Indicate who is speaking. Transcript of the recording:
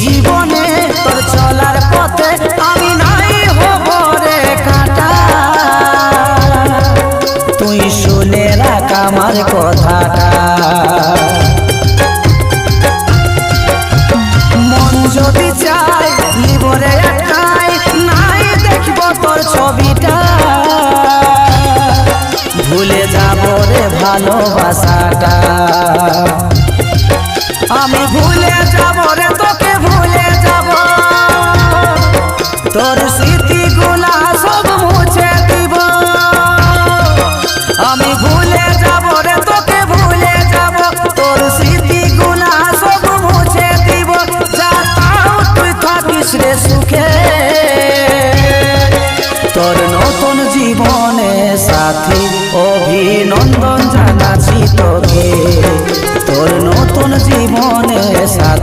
Speaker 1: জীবনে তোর চলার পথে আমি নাই হব রে কাটা। তুই শুনে রাখ আমার কথাটা, মন যদি চাই লিবরে একটাই, নাই দেখব তোর ছবিটা। ভুলে যাব রে ভালোবাসাটা, আমি ভুলে যাব রে তোকে ভুলে যাব, তোর স্মৃতিগুলা সব মুছে দিব। আমি ভুলে যাব রে তোকে ভুলে যাব, তোর স্মৃতিগুলা সব মুছে দিব। যা তাও তুই থাকিস রে সুখে, তোর নতুন জীবনে সাথী অভিনন্দন জানাচ্ছি তোকে। তোর নতুন জীবনে সাথী